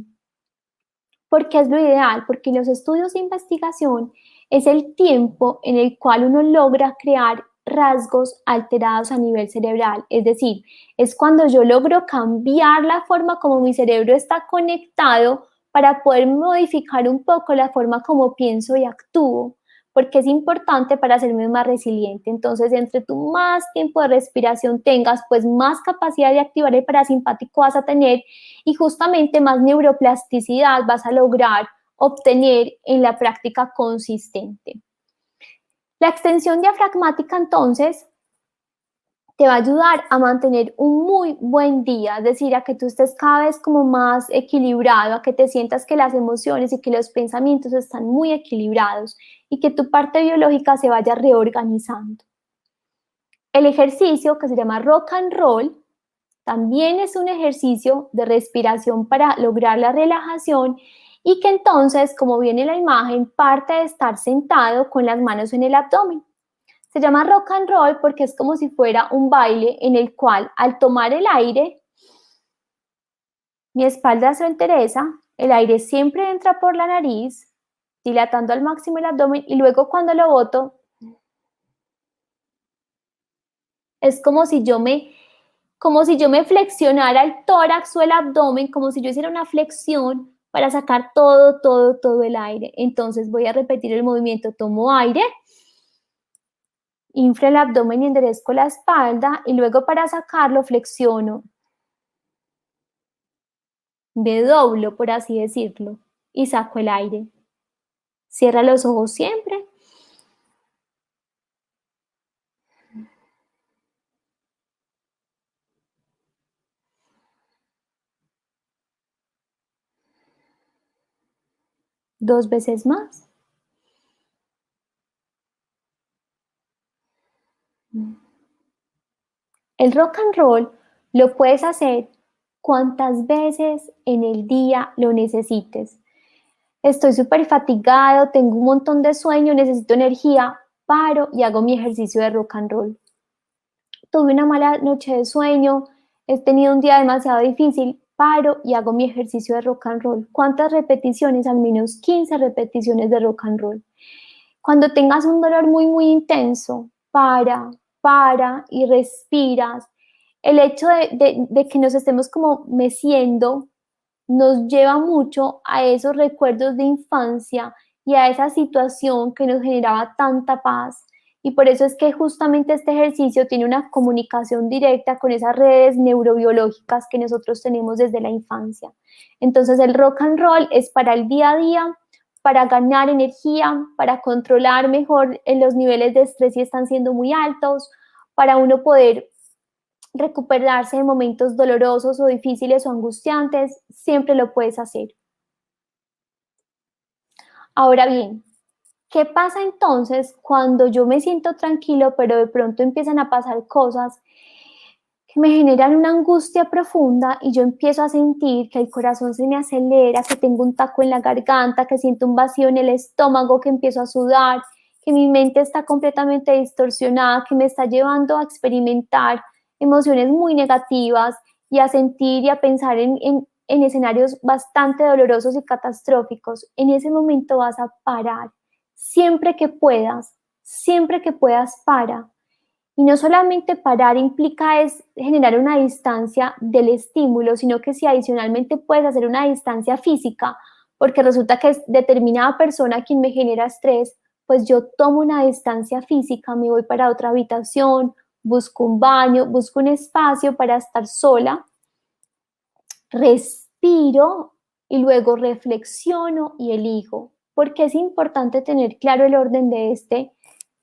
¿Por qué es lo ideal? Porque los estudios de investigación es el tiempo en el cual uno logra crear rasgos alterados a nivel cerebral. Es decir, es cuando yo logro cambiar la forma como mi cerebro está conectado para poder modificar un poco la forma como pienso y actúo, porque es importante para hacerme más resiliente. Entonces, entre tú más tiempo de respiración tengas, pues más capacidad de activar el parasimpático vas a tener y justamente más neuroplasticidad vas a lograr obtener en la práctica consistente. La extensión diafragmática entonces te va a ayudar a mantener un muy buen día, es decir, a que tú estés cada vez como más equilibrado, a que te sientas que las emociones y que los pensamientos están muy equilibrados y que tu parte biológica se vaya reorganizando. El ejercicio que se llama rock and roll también es un ejercicio de respiración para lograr la relajación y que entonces, como viene la imagen, parte de estar sentado con las manos en el abdomen. Se llama rock and roll porque es como si fuera un baile en el cual al tomar el aire, mi espalda se endereza, el aire siempre entra por la nariz, dilatando al máximo el abdomen y luego cuando lo boto, es como si yo me flexionara el tórax o el abdomen, como si yo hiciera una flexión para sacar todo el aire. Entonces voy a repetir el movimiento, tomo aire, inflo el abdomen y enderezco la espalda y luego para sacarlo flexiono, me doblo, por así decirlo, y saco el aire. Cierra los ojos siempre. 2 veces más. El rock and roll lo puedes hacer cuantas veces en el día lo necesites. Estoy súper fatigado, tengo un montón de sueño, necesito energía, paro y hago mi ejercicio de rock and roll. Tuve una mala noche de sueño, he tenido un día demasiado difícil, paro y hago mi ejercicio de rock and roll. ¿Cuántas repeticiones? Al menos 15 repeticiones de rock and roll. Cuando tengas un dolor muy, muy intenso, para y respiras. El hecho de que nos estemos como meciendo nos lleva mucho a esos recuerdos de infancia y a esa situación que nos generaba tanta paz. Y por eso es que justamente este ejercicio tiene una comunicación directa con esas redes neurobiológicas que nosotros tenemos desde la infancia. Entonces el rock and roll es para el día a día, para ganar energía, para controlar mejor los niveles de estrés si están siendo muy altos, para uno poder recuperarse de momentos dolorosos o difíciles o angustiantes, siempre lo puedes hacer. Ahora bien, ¿qué pasa entonces cuando yo me siento tranquilo, pero de pronto empiezan a pasar cosas que me generan una angustia profunda y yo empiezo a sentir que el corazón se me acelera, que tengo un taco en la garganta, que siento un vacío en el estómago, que empiezo a sudar, que mi mente está completamente distorsionada, que me está llevando a experimentar emociones muy negativas y a sentir y a pensar en escenarios bastante dolorosos y catastróficos? En ese momento vas a parar. Siempre que puedas, para. Y no solamente parar implica es generar una distancia del estímulo, sino que si adicionalmente puedes hacer una distancia física, porque resulta que es determinada persona quien me genera estrés, pues yo tomo una distancia física, me voy para otra habitación, busco un baño, busco un espacio para estar sola, respiro y luego reflexiono y elijo. Porque es importante tener claro el orden de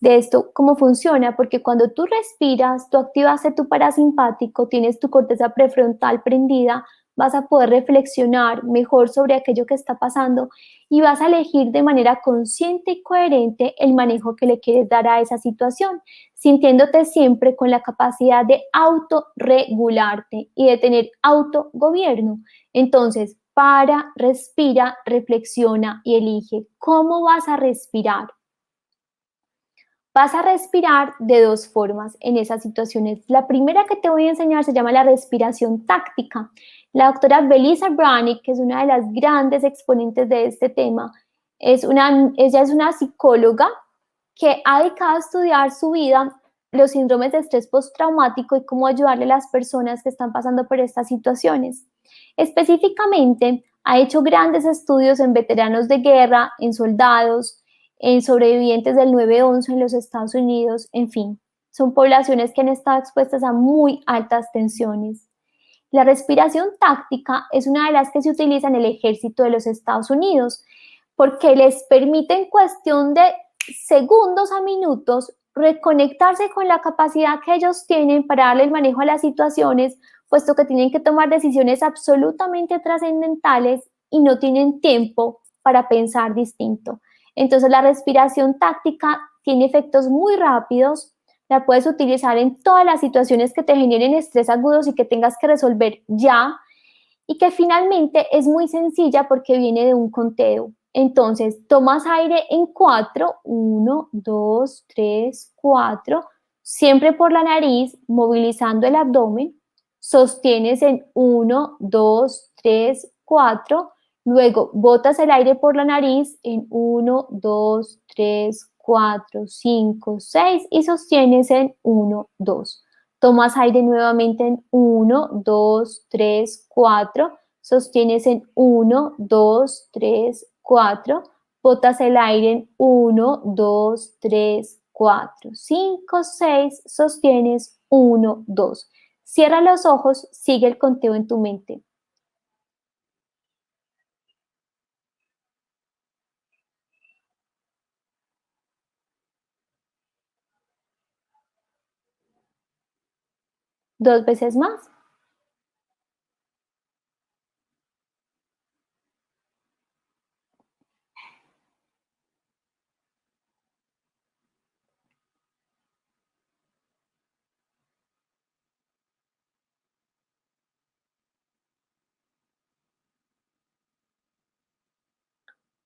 esto, cómo funciona, porque cuando tú respiras, tú activaste tu parasimpático, tienes tu corteza prefrontal prendida, vas a poder reflexionar mejor sobre aquello que está pasando y vas a elegir de manera consciente y coherente el manejo que le quieres dar a esa situación, sintiéndote siempre con la capacidad de autorregularte y de tener autogobierno. Entonces, para, respira, reflexiona y elige. ¿Cómo vas a respirar? Vas a respirar de dos formas en esas situaciones. La primera que te voy a enseñar se llama la respiración táctica. La doctora Belisa Branick, que es una de las grandes exponentes de este tema, ella es una psicóloga que ha dedicado a estudiar su vida, los síndromes de estrés postraumático y cómo ayudarle a las personas que están pasando por estas situaciones. Específicamente, ha hecho grandes estudios en veteranos de guerra, en soldados, en sobrevivientes del 9/11 en los Estados Unidos, en fin, son poblaciones que han estado expuestas a muy altas tensiones. La respiración táctica es una de las que se utiliza en el ejército de los Estados Unidos porque les permite en cuestión de segundos a minutos reconectarse con la capacidad que ellos tienen para darle el manejo a las situaciones, puesto que tienen que tomar decisiones absolutamente trascendentales y no tienen tiempo para pensar distinto. Entonces la respiración táctica tiene efectos muy rápidos, la puedes utilizar en todas las situaciones que te generen estrés agudos y que tengas que resolver ya, y que finalmente es muy sencilla porque viene de un conteo. Entonces, tomas aire en 4, 1, 2, 3, 4, siempre por la nariz, movilizando el abdomen, sostienes en 1, 2, 3, 4, luego botas el aire por la nariz en 1, 2, 3, 4, 5, 6 y sostienes en 1, 2. Tomas aire nuevamente en 1, 2, 3, 4, sostienes en 1, 2, 3, 4, botas el aire en 1, 2, 3, 4, 5, 6, sostienes 1, 2. Cierra los ojos, sigue el conteo en tu mente. Dos veces más.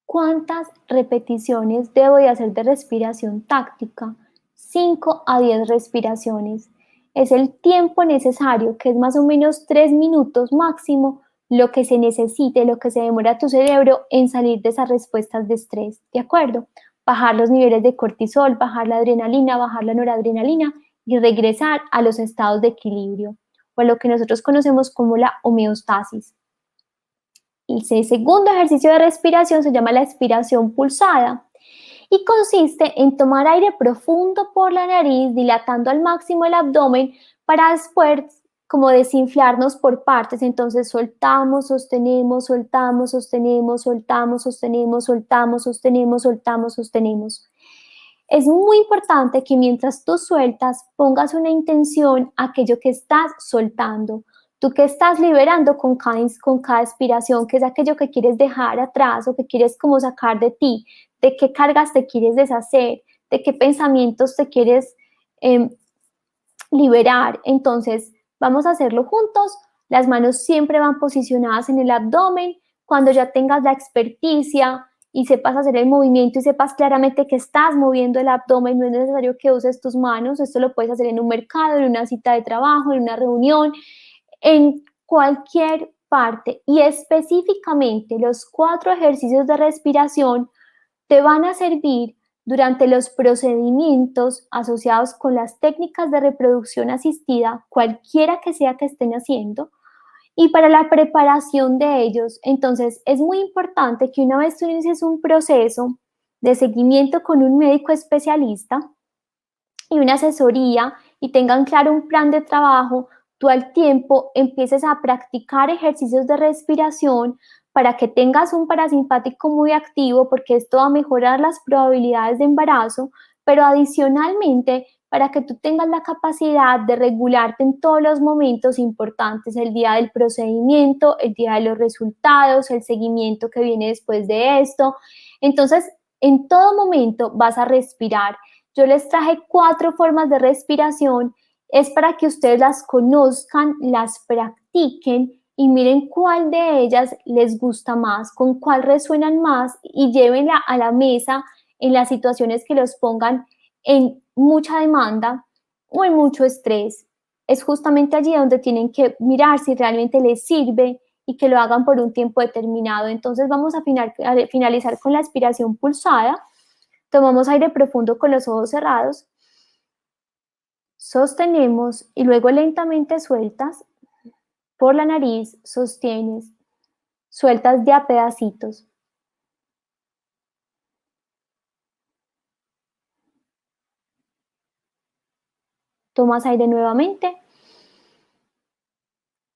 ¿Cuántas repeticiones debo de hacer de respiración táctica? 5 a 10 respiraciones. Es el tiempo necesario, que es más o menos 3 minutos máximo, lo que se necesite, lo que se demora tu cerebro en salir de esas respuestas de estrés, ¿de acuerdo? Bajar los niveles de cortisol, bajar la adrenalina, bajar la noradrenalina y regresar a los estados de equilibrio, o a lo que nosotros conocemos como la homeostasis. El segundo ejercicio de respiración se llama la expiración pulsada y consiste en tomar aire profundo por la nariz, dilatando al máximo el abdomen para después como desinflarnos por partes. Entonces soltamos, sostenemos, soltamos, sostenemos, soltamos, sostenemos, soltamos, sostenemos, soltamos, sostenemos. Es muy importante que mientras tú sueltas pongas una intención a aquello que estás soltando. Tú que estás liberando con cada expiración, que es aquello que quieres dejar atrás o que quieres como sacar de ti, de qué cargas te quieres deshacer, de qué pensamientos te quieres liberar. Entonces, vamos a hacerlo juntos. Las manos siempre van posicionadas en el abdomen. Cuando ya tengas la experticia y sepas hacer el movimiento y sepas claramente que estás moviendo el abdomen, no es necesario que uses tus manos. Esto lo puedes hacer en un mercado, en una cita de trabajo, en una reunión, en cualquier parte. Y específicamente los 4 ejercicios de respiración te van a servir durante los procedimientos asociados con las técnicas de reproducción asistida, cualquiera que sea que estén haciendo, y para la preparación de ellos. Entonces, es muy importante que una vez tú inicies un proceso de seguimiento con un médico especialista y una asesoría y tengan claro un plan de trabajo, tú al tiempo empieces a practicar ejercicios de respiración para que tengas un parasimpático muy activo, porque esto va a mejorar las probabilidades de embarazo, pero adicionalmente para que tú tengas la capacidad de regularte en todos los momentos importantes, el día del procedimiento, el día de los resultados, el seguimiento que viene después de esto. Entonces, en todo momento vas a respirar. Yo les traje 4 formas de respiración, es para que ustedes las conozcan, las practiquen y miren cuál de ellas les gusta más, con cuál resuenan más y llévenla a la mesa en las situaciones que los pongan en mucha demanda o en mucho estrés. Es justamente allí donde tienen que mirar si realmente les sirve y que lo hagan por un tiempo determinado. Entonces vamos a finalizar con la expiración pulsada. Tomamos aire profundo con los ojos cerrados, sostenemos y luego lentamente sueltas por la nariz, sostienes, sueltas de a pedacitos. Tomas aire nuevamente,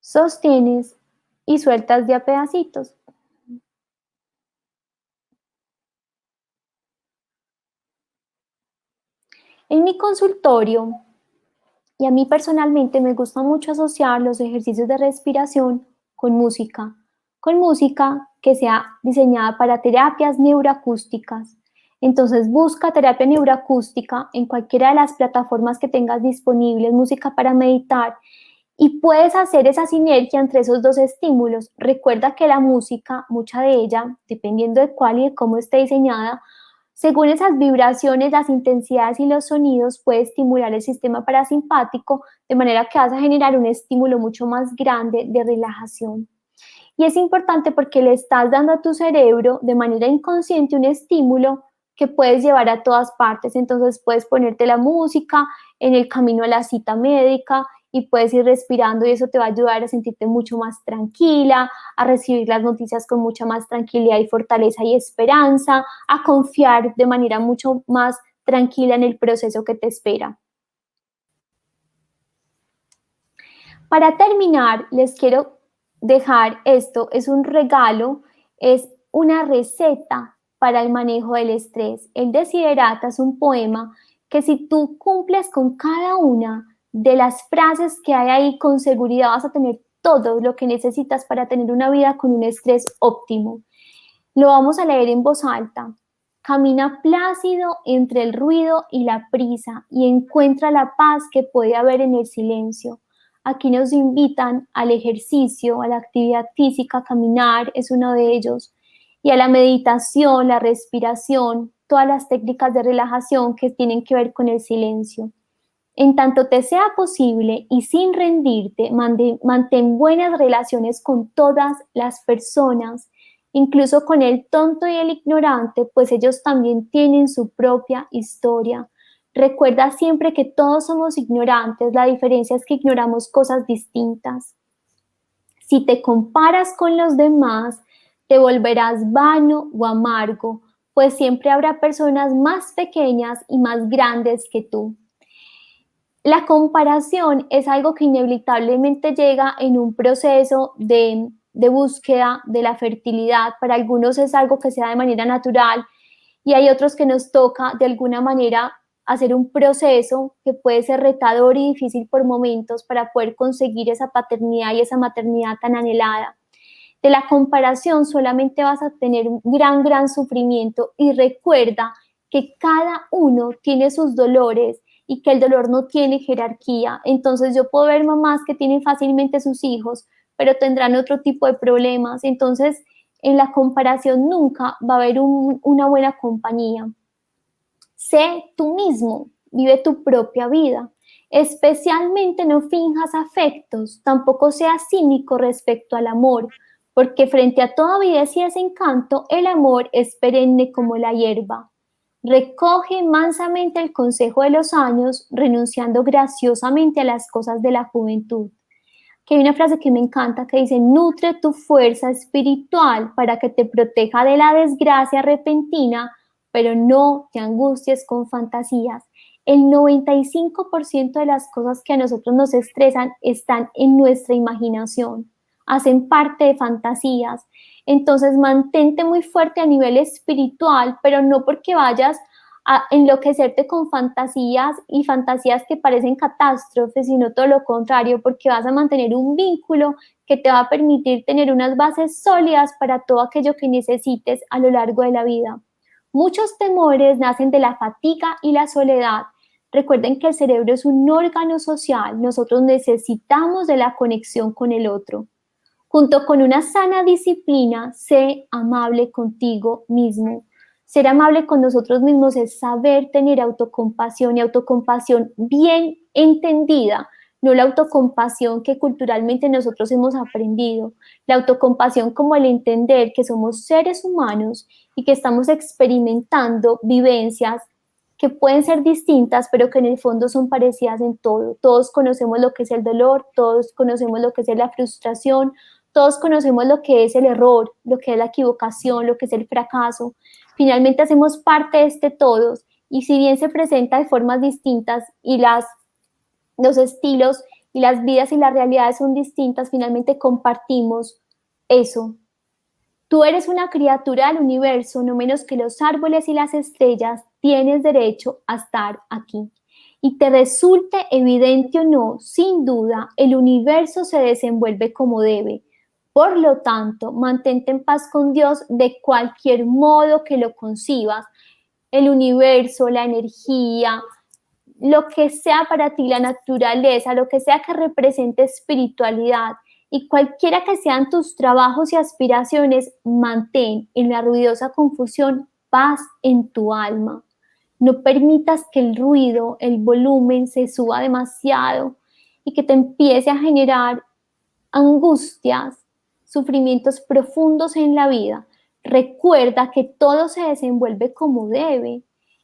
sostienes y sueltas de a pedacitos. En mi consultorio, y a mí personalmente me gusta mucho asociar los ejercicios de respiración con música que sea diseñada para terapias neuroacústicas. Entonces busca terapia neuroacústica en cualquiera de las plataformas que tengas disponibles, música para meditar, y puedes hacer esa sinergia entre esos 2 estímulos. Recuerda que la música, mucha de ella, dependiendo de cuál y de cómo esté diseñada, según esas vibraciones, las intensidades y los sonidos, puede estimular el sistema parasimpático, de manera que vas a generar un estímulo mucho más grande de relajación. Y es importante porque le estás dando a tu cerebro de manera inconsciente un estímulo que puedes llevar a todas partes. Entonces puedes ponerte la música en el camino a la cita médica y puedes ir respirando y eso te va a ayudar a sentirte mucho más tranquila, a recibir las noticias con mucha más tranquilidad y fortaleza y esperanza, a confiar de manera mucho más tranquila en el proceso que te espera. Para terminar, les quiero dejar esto, es un regalo, es una receta para el manejo del estrés. El Desiderata es un poema que si tú cumples con cada una de las frases que hay ahí, con seguridad vas a tener todo lo que necesitas para tener una vida con un estrés óptimo. Lo vamos a leer en voz alta. Camina plácido entre el ruido y la prisa y encuentra la paz que puede haber en el silencio. Aquí nos invitan al ejercicio, a la actividad física, caminar es uno de ellos. y a la meditación, la respiración, todas las técnicas de relajación que tienen que ver con el silencio. En tanto te sea posible y sin rendirte, mantén buenas relaciones con todas las personas, incluso con el tonto y el ignorante, pues ellos también tienen su propia historia. Recuerda siempre que todos somos ignorantes, la diferencia es que ignoramos cosas distintas. Si te comparas con los demás, te volverás vano o amargo, pues siempre habrá personas más pequeñas y más grandes que tú. La comparación es algo que inevitablemente llega en un proceso de búsqueda de la fertilidad. Para algunos es algo que se da de manera natural y hay otros que nos toca de alguna manera hacer un proceso que puede ser retador y difícil por momentos para poder conseguir esa paternidad y esa maternidad tan anhelada. De la comparación solamente vas a tener un gran sufrimiento y recuerda que cada uno tiene sus dolores y que el dolor no tiene jerarquía. Entonces yo puedo ver mamás que tienen fácilmente sus hijos, pero tendrán otro tipo de problemas. Entonces en la comparación nunca va a haber una buena compañía. Sé tú mismo, vive tu propia vida. Especialmente no finjas afectos, tampoco seas cínico respecto al amor, porque frente a toda avidez y desencanto, el amor es perenne como la hierba. Recoge mansamente el consejo de los años, renunciando graciosamente a las cosas de la juventud. Que hay una frase que me encanta que dice: nutre tu fuerza espiritual para que te proteja de la desgracia repentina, pero no te angusties con fantasías. El 95% de las cosas que a nosotros nos estresan están en nuestra imaginación, hacen parte de fantasías. Entonces mantente muy fuerte a nivel espiritual, pero no porque vayas a enloquecerte con fantasías y fantasías que parecen catástrofes, sino todo lo contrario, porque vas a mantener un vínculo que te va a permitir tener unas bases sólidas para todo aquello que necesites a lo largo de la vida. Muchos temores nacen de la fatiga y la soledad. Recuerden que el cerebro es un órgano social, nosotros necesitamos de la conexión con el otro. Junto con una sana disciplina, sé amable contigo mismo. Ser amable con nosotros mismos es saber tener autocompasión y autocompasión bien entendida, no la autocompasión que culturalmente nosotros hemos aprendido. La autocompasión como el entender que somos seres humanos y que estamos experimentando vivencias que pueden ser distintas, pero que en el fondo son parecidas en todo. Todos conocemos lo que es el dolor, todos conocemos lo que es la frustración, todos conocemos lo que es el error, lo que es la equivocación, lo que es el fracaso. Finalmente hacemos parte de este todos y si bien se presenta de formas distintas y los estilos y las vidas y las realidades son distintas, finalmente compartimos eso. Tú eres una criatura del universo, no menos que los árboles y las estrellas, tienes derecho a estar aquí. Y te resulte evidente o no, sin duda, el universo se desenvuelve como debe. Por lo tanto, mantente en paz con Dios de cualquier modo que lo concibas. El universo, la energía, lo que sea para ti, la naturaleza, lo que sea que represente espiritualidad y cualquiera que sean tus trabajos y aspiraciones, mantén en la ruidosa confusión paz en tu alma. No permitas que el ruido, el volumen se suba demasiado y que te empiece a generar angustias, sufrimientos profundos en la vida. Recuerda que todo se desenvuelve como debe.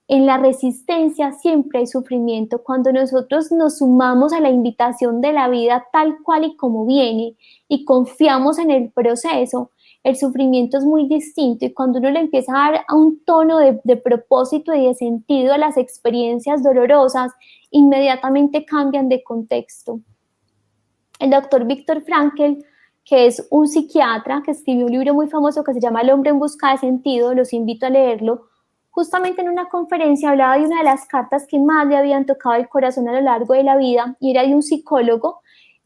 En la resistencia siempre hay sufrimiento. Cuando nosotros nos sumamos a la invitación de la vida tal cual y como viene y confiamos en el proceso, el sufrimiento es muy distinto y cuando uno le empieza a dar a un tono de propósito y de sentido a las experiencias dolorosas, inmediatamente cambian de contexto. El doctor Viktor Frankl, que es un psiquiatra que escribió un libro muy famoso que se llama El hombre en busca de sentido, los invito a leerlo, justamente en una conferencia hablaba de una de las cartas que más le habían tocado el corazón a lo largo de la vida y era de un psicólogo,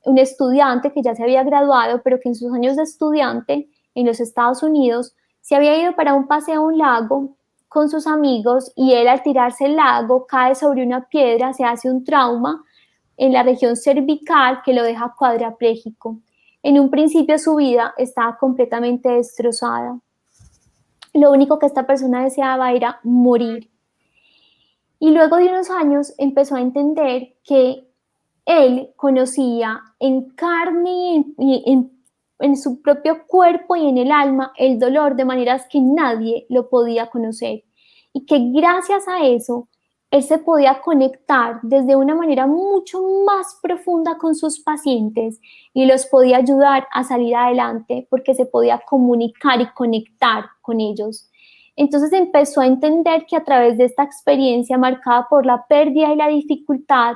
un estudiante que ya se había graduado, pero que en sus años de estudiante en los Estados Unidos se había ido para un paseo a un lago con sus amigos y él al tirarse al lago cae sobre una piedra, se hace un trauma en la región cervical que lo deja cuadrapléjico. En un principio su vida estaba completamente destrozada. Lo único que esta persona deseaba era morir. Y luego de unos años empezó a entender que él conocía en carne y en su propio cuerpo y en el alma el dolor de maneras que nadie lo podía conocer. Y que gracias a eso, él se podía conectar desde una manera mucho más profunda con sus pacientes y los podía ayudar a salir adelante porque se podía comunicar y conectar con ellos. Entonces empezó a entender que a través de esta experiencia marcada por la pérdida y la dificultad,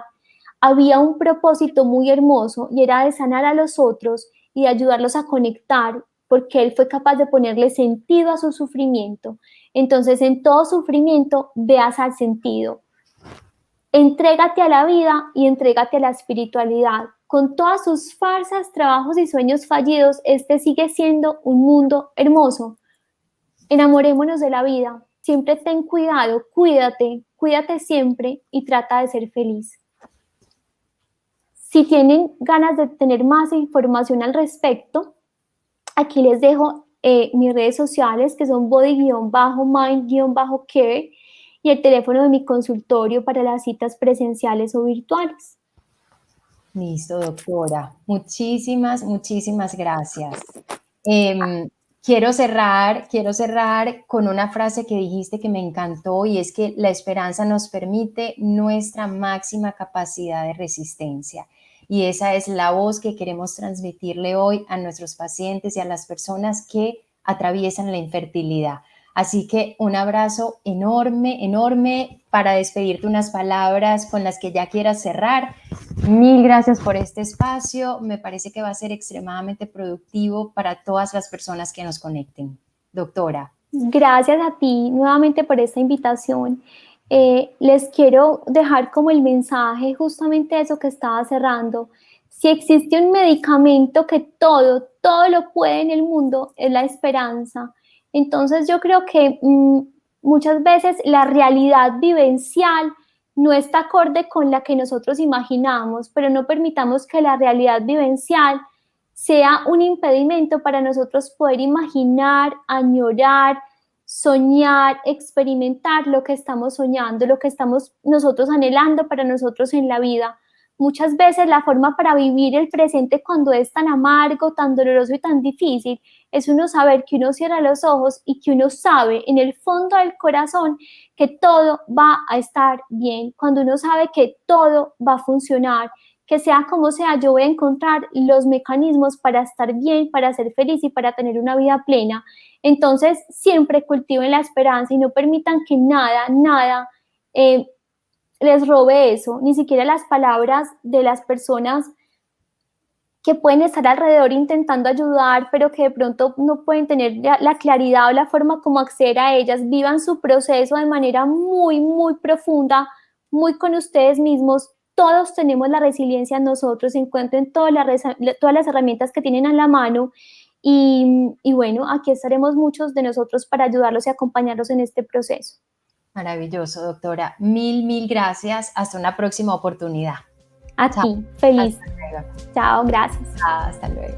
había un propósito muy hermoso y era de sanar a los otros y de ayudarlos a conectar, porque él fue capaz de ponerle sentido a su sufrimiento. Entonces, en todo sufrimiento, veas al sentido. Entrégate a la vida y entrégate a la espiritualidad. Con todas sus farsas, trabajos y sueños fallidos, este sigue siendo un mundo hermoso. Enamorémonos de la vida. Siempre ten cuidado, cuídate siempre y trata de ser feliz. Si tienen ganas de tener más información al respecto, aquí les dejo mis redes sociales, que son body-mind-care, y el teléfono de mi consultorio para las citas presenciales o virtuales. Listo, doctora. Muchísimas, muchísimas gracias. Quiero cerrar con una frase que dijiste que me encantó, y es que la esperanza nos permite nuestra máxima capacidad de resistencia. Y esa es la voz que queremos transmitirle hoy a nuestros pacientes y a las personas que atraviesan la infertilidad. Así que un abrazo enorme, enorme, para despedirte, unas palabras con las que ya quieras cerrar. Mil gracias por este espacio. Me parece que va a ser extremadamente productivo para todas las personas que nos conecten. Doctora. Gracias a ti nuevamente por esta invitación. Les quiero dejar como el mensaje justamente eso que estaba cerrando. Si existe un medicamento que todo lo puede en el mundo, es la esperanza. Entonces yo creo que muchas veces la realidad vivencial no está acorde con la que nosotros imaginamos, pero no permitamos que la realidad vivencial sea un impedimento para nosotros poder imaginar, añorar, soñar, experimentar lo que estamos soñando, lo que estamos nosotros anhelando para nosotros en la vida. Muchas veces la forma para vivir el presente cuando es tan amargo, tan doloroso y tan difícil, es uno saber que uno cierra los ojos y que uno sabe en el fondo del corazón que todo va a estar bien, cuando uno sabe que todo va a funcionar, que sea como sea, yo voy a encontrar los mecanismos para estar bien, para ser feliz y para tener una vida plena. Entonces, siempre cultiven la esperanza y no permitan que nada les robe eso, ni siquiera las palabras de las personas que pueden estar alrededor intentando ayudar, pero que de pronto no pueden tener la claridad o la forma como acceder a ellas. Vivan su proceso de manera muy profunda, muy con ustedes mismos. Todos tenemos la resiliencia en nosotros, encuentren todas las herramientas que tienen a la mano y bueno, aquí estaremos muchos de nosotros para ayudarlos y acompañarlos en este proceso. Maravilloso, doctora. Mil gracias. Hasta una próxima oportunidad. A Chao. ti, feliz. Hasta luego. Chao, gracias. Hasta luego.